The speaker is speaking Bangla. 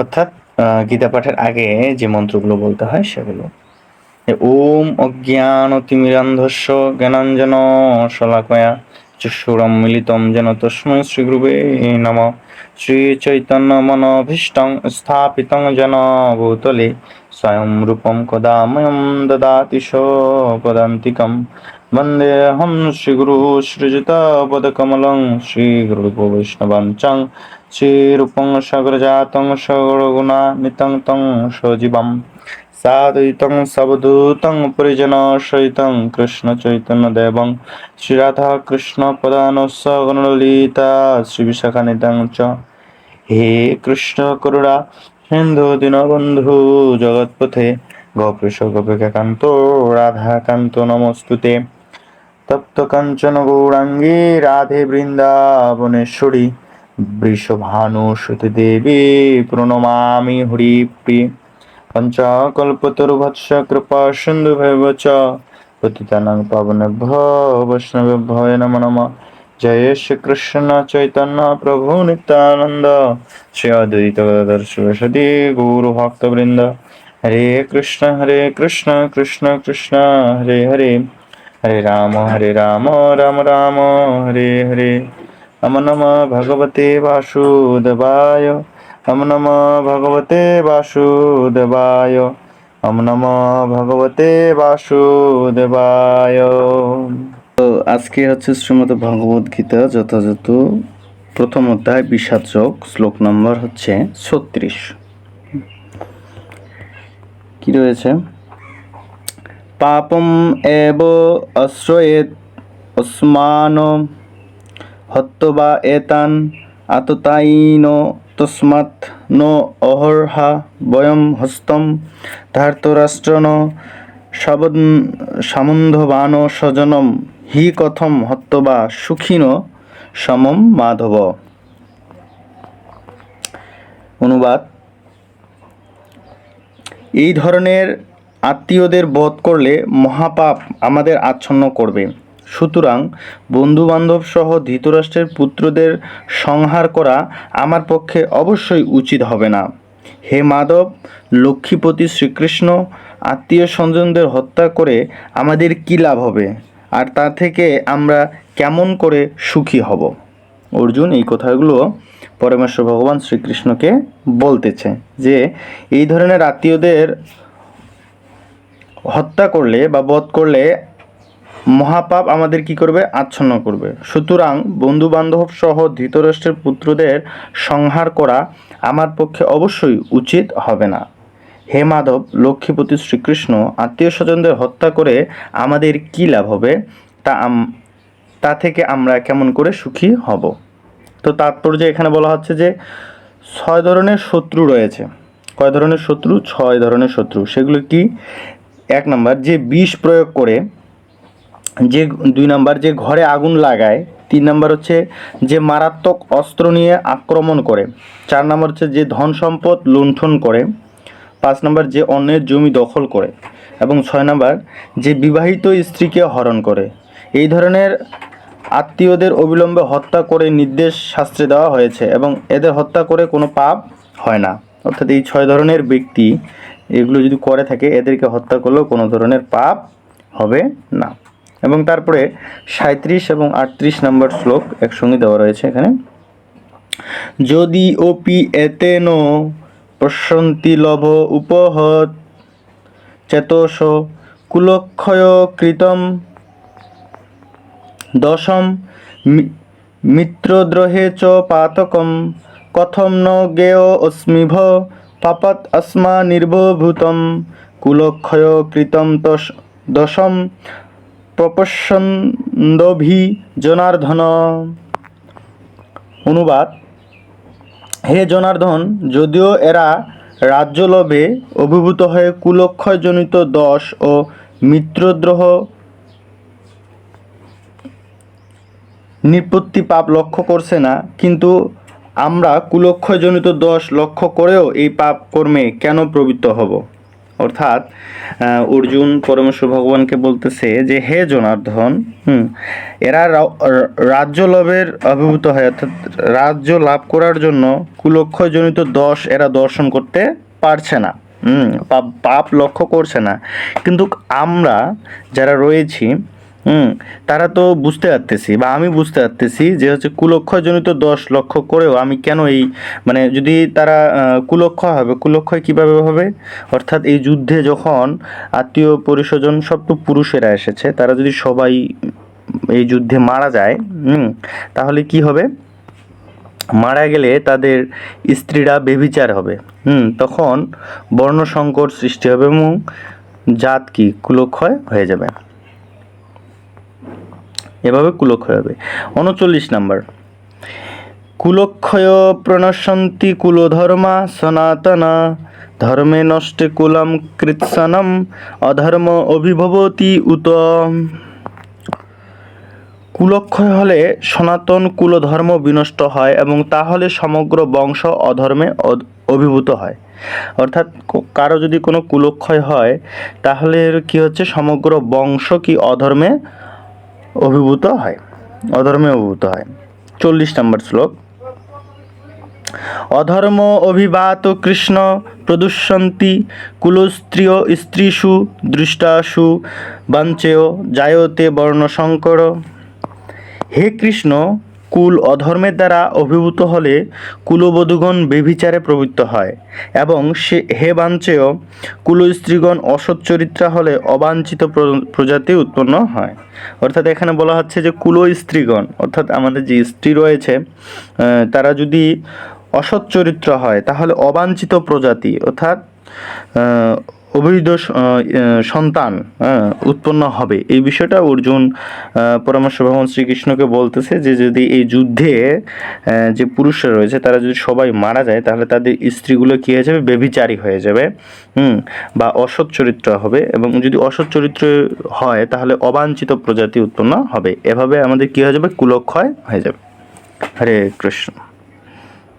অর্থাৎ গীতা পাঠের আগে যে মন্ত্রগুলো বলতে হয় সেগুলো। ওম অজ্ঞানতিমিরান্ধস্য জ্ঞানাঞ্জন শলাকয়া চক্ষুরুন্মিলিतं যেন তস্मै শ্রীগুরুবে নমঃ। শ্রীচৈতন্যমনোভীষ্টং স্থাপিतं যেন ভূতলে স্বয়ং রূপং কদা মह्यं দদাতি স্বপদান্তিকं। वन्देऽहं श्रीगुरुं श्रीयुतपदकमलं श्रीगुरुवैष्णवं श्रीरूपं सागरजातं सगुणगुणान्वितं तं सजीवं साद्वैतं सवधूतं परिजनसहितं कृष्णचैतन्यदेवं श्रीराधाकृष्णपदानुसगणललिता श्रीविशाखान्वितं च। हे कृष्ण करुणा सिन्धु दीनबन्धु जगत्पथे गोपेश गोपिकान्त राधाकान्त नमोस्तुते। तप्त कंचन गौरांगी राधे वृंदावनेश्वरी वृषभानुसुते देवी प्रणमामि हरिप्रिये। पंचकल्पतरुभ्यश्च कृपा सिन्धुभ्यश्च च पतितानां पावनेभ्यो वैष्णवेभ्यो नमो नमः। जय श्री कृष्ण चैतन्य प्रभु नित्यानंद श्री अद्वैत गदाधर शिवसदि गौर भक्तवृंद। हरे कृष्ण कृष्ण कृष्ण हरे हरे, हरे राम राम राम हरे हरे। नमो नमः भगवते वासुदेवाय, नमो नमः भगवते वासुदेवाय, नमो नमः भगवते वासुदेवाय। তো আজকে হচ্ছে শ্রীমদ্ ভগবদ গীতা যথাযথ প্রথম অধ্যায় বিষাদ যোগ, শ্লোক নম্বর হচ্ছে 36। কি রয়েছে? পাপম এব আশ্রয়েত অস্মান হত্যবা এতান আততায়ীন তস্মাৎ নো অহর্হা বয়ম হস্তম ধার্তরাষ্ট্রন সামন্ধবান স্বজনম হি কথম হত্যবা সুখিন সমম মাধব। অনুবাদ: এই ধরনের আত্মীয়দের বধ করলে মহাপাপ আমাদের আচ্ছন্ন করবে। সুতরাং বন্ধুবান্ধব সহ ধৃতরাষ্ট্রের পুত্রদের সংহার করা আমার পক্ষে অবশ্যই উচিত হবে না। হে মাধব, লক্ষ্মীপতি শ্রীকৃষ্ণ আত্মীয় স্বজনদের হত্যা করে আমাদের কী লাভ হবে, আর তা থেকে আমরা কেমন করে সুখী হব? অর্জুন এই কথাগুলো পরমেশ্বর ভগবান শ্রীকৃষ্ণকে বলতেছে যে এই ধরনের আত্মীয়দের হত্যা করলে বা বধ করলে মহাপাপ আমাদের কি করবে? আচ্ছন্ন করবে। সুতরাং বন্ধু বান্ধব সহ ধৃতরাষ্ট্রের পুত্রদের সংহার করা আমার পক্ষে অবশ্যই উচিত হবে না। হে মাধব, লক্ষ্মীপতি শ্রীকৃষ্ণ আত্মীয় স্বজনদের হত্যা করে আমাদের কি লাভ হবে, তা থেকে আমরা কেমন করে সুখী হব? তো তাৎপর্য এখানে বলা হচ্ছে যে 6 ধরনের শত্রু রয়েছে। কয় ধরনের শত্রু? 6 ধরনের শত্রু। সেগুলো কি? 1 নম্বর, যে বিষ প্রয়োগ করে, যে 2 নম্বর যে ঘরে আগুন লাগায়, 3 নম্বর হচ্ছে যে মারাত্মক অস্ত্র নিয়ে আক্রমণ করে, 4 নম্বর হচ্ছে যে ধন সম্পদ লুণ্ঠন করে, 5 নম্বর যে অন্যের জমি দখল করে, এবং 6 নম্বর যে বিবাহিত স্ত্রীকে হরণ করে। এই ধরনের আত্মীয়দের অবিলম্বে হত্যা করে নির্দেশ শাস্ত্রে দেওয়া হয়েছে এবং এদের হত্যা করে কোনো পাপ হয় না। অর্থাৎ এই 6 ধরনের ব্যক্তি এগুলো যদি করে থাকে, এদেরকে হত্যা করলেও কোনো ধরনের পাপ হবে না। এবং তারপরে 37 এবং 38 নম্বর শ্লোক একসঙ্গে দেওয়া রয়েছে এখানে। যদি ওপি এতেন প্রশন্তি লভ উপহত চেতস কুলক্ষয় কৃতম দশম মিত্রদ্রোহে চ পাতকম কথম ন জ্ঞেয় অস্মিভ পাপাত अस्मा নির্বভূতম কুলক্ষয় কৃতম দশম প্রপশ্যন্দভি জনার্দন। অনুবাদ: হে জনার্দন, যদিও এরা রাজ্যলোভে অভিভূত হয়ে কুলক্ষয়জনিত দোষ ও মিত্রদ্রোহ নিষ্পত্তি পাপ লক্ষ্য করছে না, কিন্তু আমরা কুলক্ষয়জনিত দোষ লক্ষ্য করেও এই পাপ কর্মে কেন প্রবৃত্ত হব? অর্থাৎ অর্জুন পরমেশ্বর ভগবানকে বলতেছে যে হে জনার্দন, এরা রাজ্য লাভের অভিভূত হয়, অর্থাৎ রাজ্য লাভ করার জন্য কুলক্ষয়জনিত দোষ এরা দর্শন করতে পারছে না, পাপ লক্ষ্য করছে না। কিন্তু আমরা যারা রয়েছি তারা তো বুঝতে পারতেছি, বা আমি বুঝতে পারতেছি যে হচ্ছে কুলক্ষয়জনিত দোষ লক্ষ্য করেও আমি কেন এই মানে যদি তারা কুলক্ষয় হবে, কুলক্ষয় কীভাবে হবে, অর্থাৎ এই যুদ্ধে যখন আত্মীয় পরিস্বজন সব তো পুরুষেরা এসেছে, তারা যদি সবাই এই যুদ্ধে মারা যায় তাহলে কি হবে, মারা গেলে তাদের স্ত্রীরা বেবিচার হবে, তখন বর্ণসংকট সৃষ্টি হবে এবং জাত কি কুলক্ষয় হয়ে যাবে, এভাবে কুলক্ষয় হবে। 39 নম্বর, কুলক্ষয় প্রণশন্তি কুলধর্মা সনাতনা ধর্মে নষ্টে কুলম কৃৎসনম অধর্ম অভিভবতি উত। কুলক্ষয় হলে সনাতন কুলধর্ম বিনষ্ট হয় এবং তাহলে সমগ্র বংশ অধর্মে অভিভূত হয়। অর্থাৎ কারো যদি কোনো কুলক্ষয় হয় তাহলে কি হচ্ছে, সমগ্র বংশ কি অধর্মে অভিভূত হয়, অধর্মে অভিভূত হয়। 40 নম্বর শ্লোক, অধর্ম অভিবাত কৃষ্ণ প্রদুষ্যন্তি কুলস্ত্রিয় স্ত্রীষু দৃষ্টাসু বাঞ্চেয় জায়তে বর্ণসংকর। হে কৃষ্ণ, কুল অধর্মের দ্বারা অভিভূত হলে কুলবধূগণ বেভিচারে প্রবৃত্ত হয় এবং হে বাঞ্চেয়, কুল স্ত্রীগণ অসৎ চরিত্রা হলে অবাঞ্ছিত প্রজাতি উৎপন্ন হয়। অর্থাৎ এখানে বলা হচ্ছে যে কুল স্ত্রীগণ, অর্থাৎ আমাদের যে স্ত্রী রয়েছে তারা যদি অসৎ চরিত্র হয় তাহলে অবাঞ্ছিত প্রজাতি অর্থাৎ অবৈধ সন্তান উৎপন্ন হবে। এই বিষয়টা অর্জুন পরমেশ্বর ভগবান শ্রীকৃষ্ণকে বলতেছে যে যদি এই যুদ্ধে যে পুরুষরা রয়েছে তারা যদি সবাই মারা যায় তাহলে তাদের স্ত্রীগুলো কী হয়ে যাবে, ব্যভিচারী হয়ে যাবে, বা অসৎ চরিত্র হবে, এবং যদি অসৎ চরিত্র হয় তাহলে অবাঞ্ছিত প্রজাতি উৎপন্ন হবে। এভাবে আমাদের কী হয়ে যাবে, কুলক্ষয় হয়ে যাবে। হরে কৃষ্ণ।